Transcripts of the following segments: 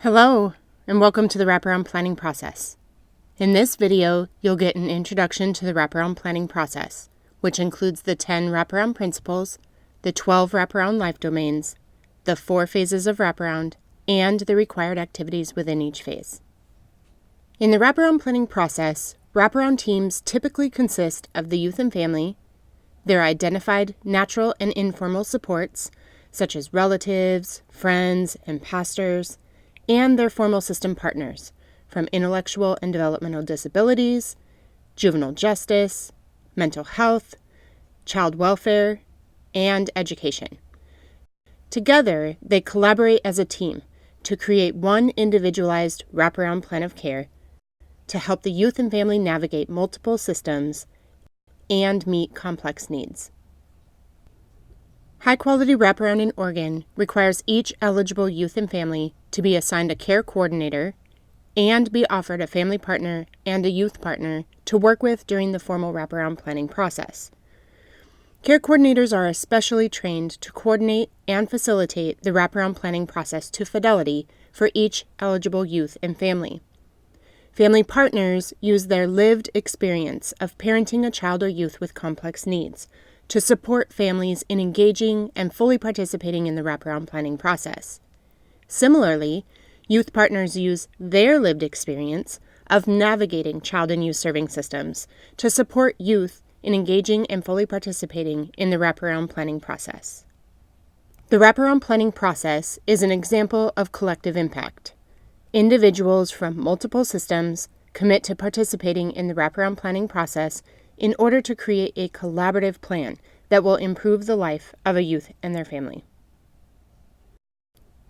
Hello, and welcome to the wraparound planning process. In this video, you'll get an introduction to the wraparound planning process, which includes the 10 wraparound principles, the 12 wraparound life domains, the 4 phases of wraparound, and the required activities within each phase. In the wraparound planning process, wraparound teams typically consist of the youth and family, their identified natural and informal supports, such as relatives, friends, and pastors, and their formal system partners, from intellectual and developmental disabilities, juvenile justice, mental health, child welfare, and education. Together, they collaborate as a team to create one individualized wraparound plan of care to help the youth and family navigate multiple systems and meet complex needs. High-quality wraparound in Oregon requires each eligible youth and family to be assigned a care coordinator and be offered a family partner and a youth partner to work with during the formal wraparound planning process. Care coordinators are especially trained to coordinate and facilitate the wraparound planning process to fidelity for each eligible youth and family. Family partners use their lived experience of parenting a child or youth with complex needs to support families in engaging and fully participating in the wraparound planning process. Similarly, youth partners use their lived experience of navigating child and youth serving systems to support youth in engaging and fully participating in the wraparound planning process. The wraparound planning process is an example of collective impact. Individuals from multiple systems commit to participating in the wraparound planning process in order to create a collaborative plan that will improve the life of a youth and their family.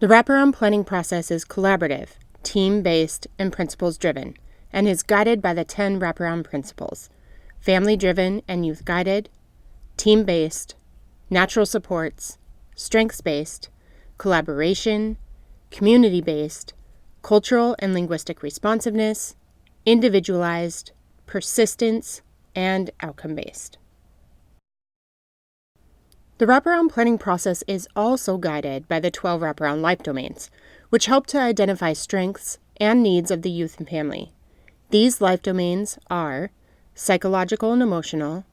The wraparound planning process is collaborative, team-based, and principles-driven, and is guided by the 10 wraparound principles: family-driven and youth-guided, team-based, natural supports, strengths-based, collaboration, community-based, cultural and linguistic responsiveness, individualized, persistence, and outcome-based. The wraparound planning process is also guided by the 12 wraparound life domains, which help to identify strengths and needs of the youth and family. These life domains are psychological and emotional,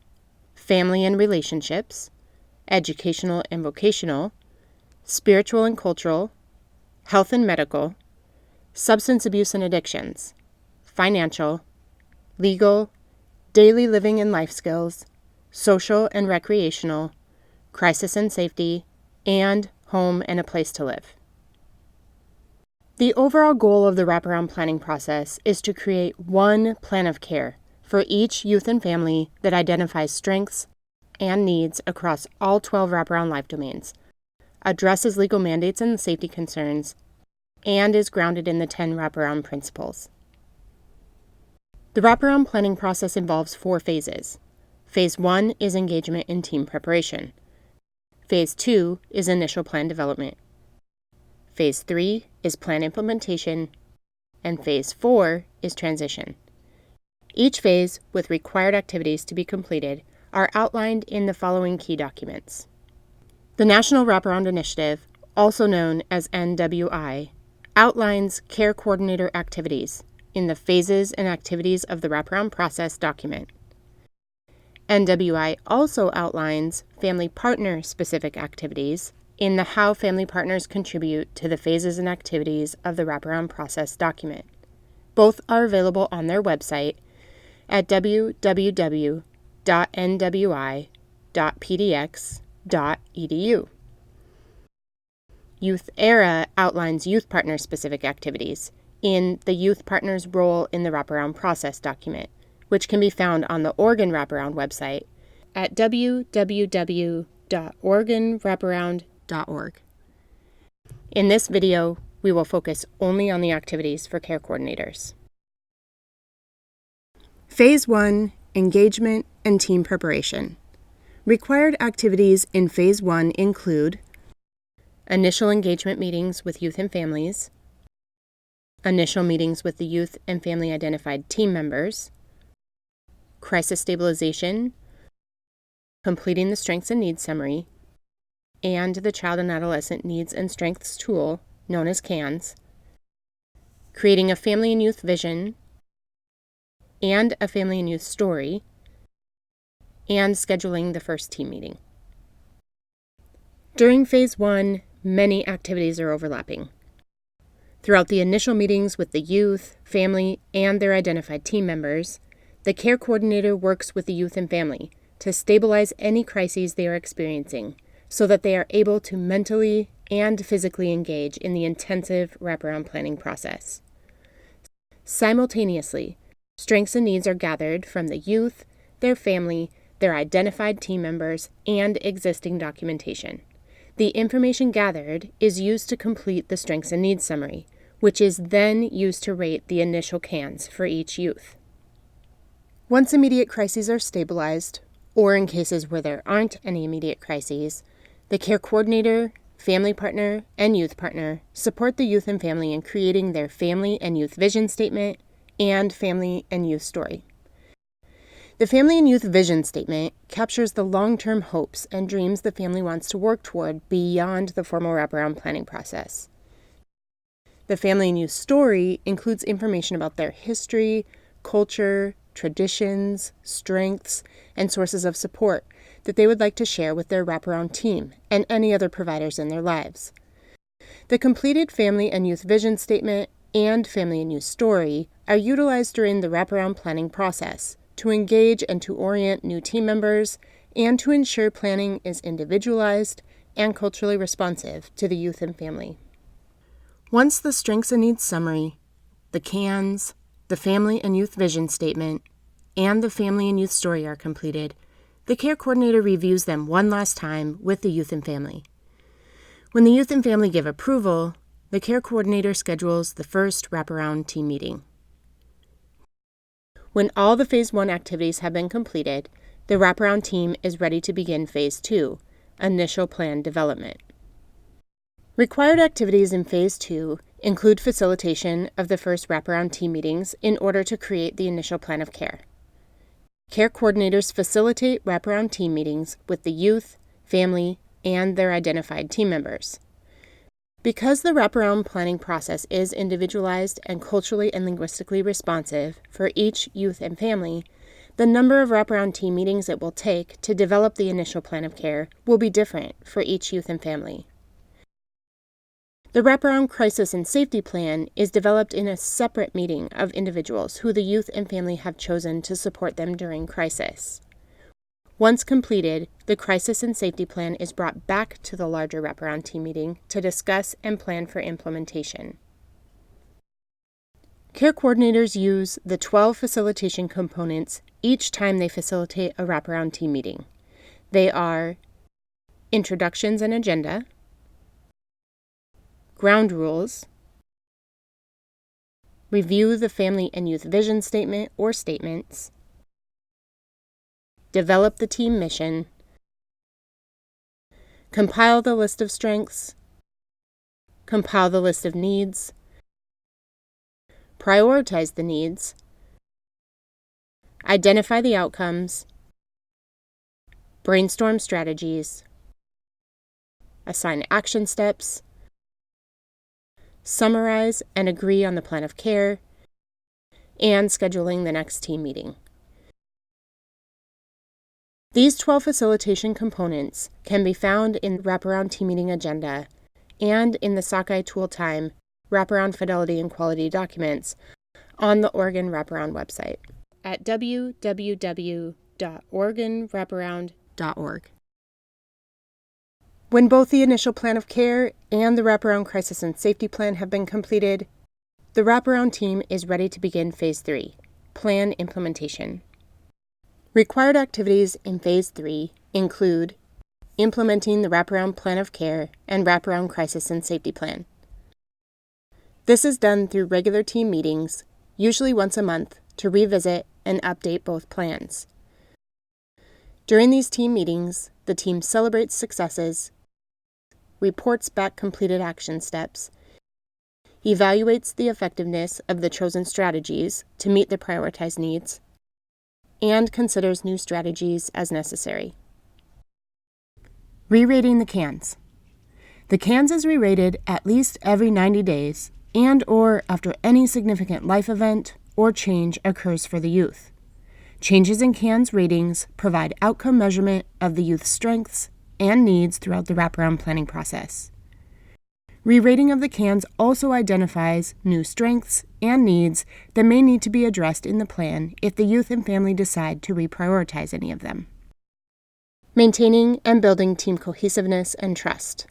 family and relationships, educational and vocational, spiritual and cultural, health and medical, substance abuse and addictions, financial, legal, daily living and life skills, social and recreational, crisis and safety, and home and a place to live. The overall goal of the wraparound planning process is to create one plan of care for each youth and family that identifies strengths and needs across all 12 wraparound life domains, addresses legal mandates and safety concerns, and is grounded in the 10 wraparound principles. The wraparound planning process involves 4 phases. Phase 1 is engagement and team preparation. Phase 2 is initial plan development. Phase 3 is plan implementation. And Phase 4 is transition. Each phase, with required activities to be completed, are outlined in the following key documents. The National Wraparound Initiative, also known as NWI, outlines care coordinator activities in the Phases and Activities of the Wraparound Process document. NWI also outlines family partner-specific activities in the How Family Partners Contribute to the Phases and Activities of the Wraparound Process document. Both are available on their website at www.nwi.pdx.edu. Youth Era outlines youth partner-specific activities in the Youth Partner's Role in the Wraparound Process document, which can be found on the Oregon Wraparound website at www.oregonwraparound.org. In this video, we will focus only on the activities for care coordinators. Phase 1, Engagement and Team Preparation. Required activities in Phase 1 include initial engagement meetings with youth and families, initial meetings with the youth and family identified team members, crisis stabilization, completing the strengths and needs summary, and the Child and Adolescent Needs and Strengths Tool, known as CANS, creating a family and youth vision and a family and youth story, and scheduling the first team meeting. During Phase 1, many activities are overlapping. Throughout the initial meetings with the youth, family, and their identified team members, the care coordinator works with the youth and family to stabilize any crises they are experiencing so that they are able to mentally and physically engage in the intensive wraparound planning process. Simultaneously, strengths and needs are gathered from the youth, their family, their identified team members, and existing documentation. The information gathered is used to complete the strengths and needs summary, which is then used to rate the initial CANs for each youth. Once immediate crises are stabilized, or in cases where there aren't any immediate crises, the care coordinator, family partner, and youth partner support the youth and family in creating their family and youth vision statement and family and youth story. The family and youth vision statement captures the long-term hopes and dreams the family wants to work toward beyond the formal wraparound planning process. The family and youth story includes information about their history, culture, traditions, strengths, and sources of support that they would like to share with their wraparound team and any other providers in their lives. The completed family and youth vision statement and family and youth story are utilized during the wraparound planning process to engage and to orient new team members and to ensure planning is individualized and culturally responsive to the youth and family. Once the strengths and needs summary, the CANs, the family and youth vision statement, and the family and youth story are completed, the care coordinator reviews them one last time with the youth and family. When the youth and family give approval, the care coordinator schedules the first wraparound team meeting. When all the Phase 1 activities have been completed, the wraparound team is ready to begin Phase 2, initial plan development. Required activities in Phase 2 include facilitation of the first wraparound team meetings in order to create the initial plan of care. Care coordinators facilitate wraparound team meetings with the youth, family, and their identified team members. Because the wraparound planning process is individualized and culturally and linguistically responsive for each youth and family, the number of wraparound team meetings it will take to develop the initial plan of care will be different for each youth and family. The wraparound crisis and safety plan is developed in a separate meeting of individuals who the youth and family have chosen to support them during crisis. Once completed, the crisis and safety plan is brought back to the larger wraparound team meeting to discuss and plan for implementation. Care coordinators use the 12 facilitation components each time they facilitate a wraparound team meeting. They are introductions and agenda, ground rules, review the family and youth vision statement or statements, develop the team mission, compile the list of strengths, compile the list of needs, prioritize the needs, identify the outcomes, brainstorm strategies, assign action steps, summarize and agree on the plan of care, and scheduling the next team meeting. These 12 facilitation components can be found in the Wraparound Team Meeting Agenda and in the SOCI Tool Time Wraparound Fidelity and Quality documents on the Oregon Wraparound website at www.oregonwraparound.org. When both the initial plan of care and the wraparound crisis and safety plan have been completed, the wraparound team is ready to begin Phase 3, plan implementation. Required activities in Phase 3 include implementing the wraparound plan of care and wraparound crisis and safety plan. This is done through regular team meetings, usually once a month, to revisit and update both plans. During these team meetings, the team celebrates successes, reports back completed action steps, evaluates the effectiveness of the chosen strategies to meet the prioritized needs, and considers new strategies as necessary. Re-rating the CANs. The CANs is re-rated at least every 90 days and/or after any significant life event or change occurs for the youth. Changes in CAN's ratings provide outcome measurement of the youth's strengths and needs throughout the wraparound planning process. Re-rating of the CANs also identifies new strengths and needs that may need to be addressed in the plan if the youth and family decide to reprioritize any of them. Maintaining and building team cohesiveness and trust.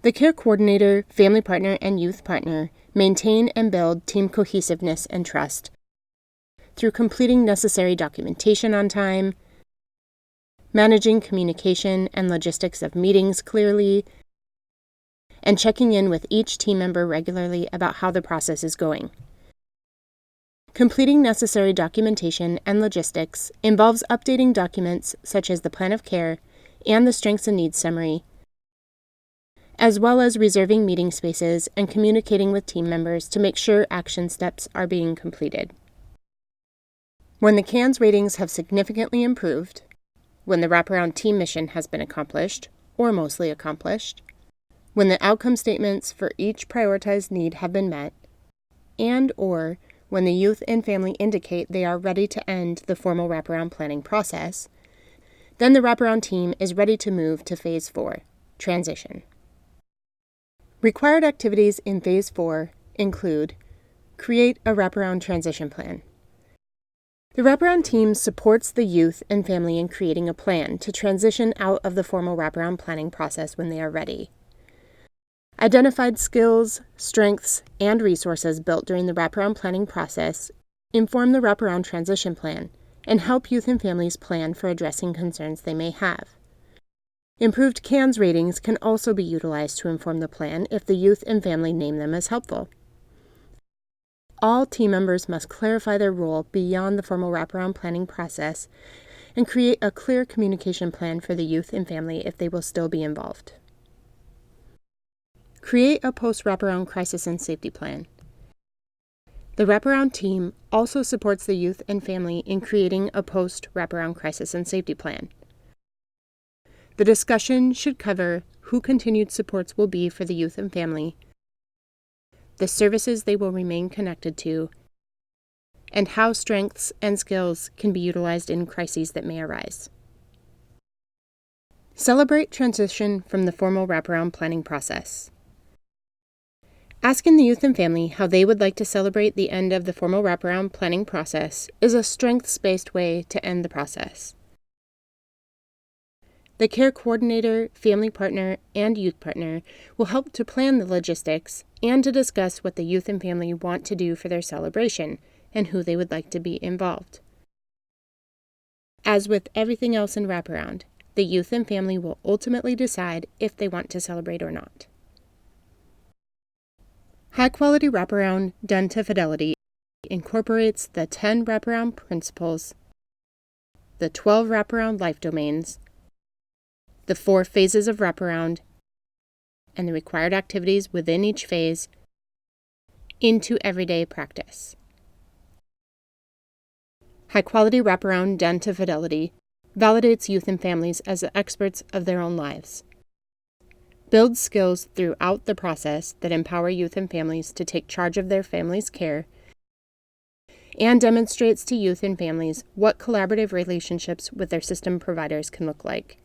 The care coordinator, family partner, and youth partner maintain and build team cohesiveness and trust through completing necessary documentation on time, managing communication and logistics of meetings clearly, and checking in with each team member regularly about how the process is going. Completing necessary documentation and logistics involves updating documents such as the plan of care and the strengths and needs summary, as well as reserving meeting spaces and communicating with team members to make sure action steps are being completed. When the CAN's ratings have significantly improved, when the wraparound team mission has been accomplished, or mostly accomplished, when the outcome statements for each prioritized need have been met, and/or when the youth and family indicate they are ready to end the formal wraparound planning process, then the wraparound team is ready to move to Phase 4, transition. Required activities in Phase 4 include create a wraparound transition plan. The wraparound team supports the youth and family in creating a plan to transition out of the formal wraparound planning process when they are ready. Identified skills, strengths, and resources built during the wraparound planning process inform the wraparound transition plan and help youth and families plan for addressing concerns they may have. Improved CAN's ratings can also be utilized to inform the plan if the youth and family name them as helpful. All team members must clarify their role beyond the formal wraparound planning process and create a clear communication plan for the youth and family if they will still be involved. Create a post-wraparound crisis and safety plan. The wraparound team also supports the youth and family in creating a post-wraparound crisis and safety plan. The discussion should cover who continued supports will be for the youth and family, the services they will remain connected to, and how strengths and skills can be utilized in crises that may arise. Celebrate transition from the formal wraparound planning process. Asking the youth and family how they would like to celebrate the end of the formal wraparound planning process is a strengths-based way to end the process. The care coordinator, family partner, and youth partner will help to plan the logistics and to discuss what the youth and family want to do for their celebration and who they would like to be involved. As with everything else in wraparound, the youth and family will ultimately decide if they want to celebrate or not. High-quality wraparound done to fidelity incorporates the 10 wraparound principles, the 12 wraparound life domains, the 4 phases of wraparound, and the required activities within each phase into everyday practice. High-quality wraparound done to fidelity validates youth and families as the experts of their own lives. Builds skills throughout the process that empower youth and families to take charge of their family's care, and demonstrates to youth and families what collaborative relationships with their system providers can look like.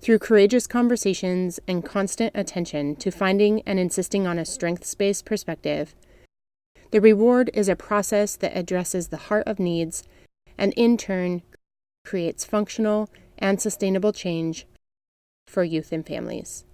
Through courageous conversations and constant attention to finding and insisting on a strengths-based perspective, the reward is a process that addresses the heart of needs and, in turn, creates functional and sustainable change for youth and families.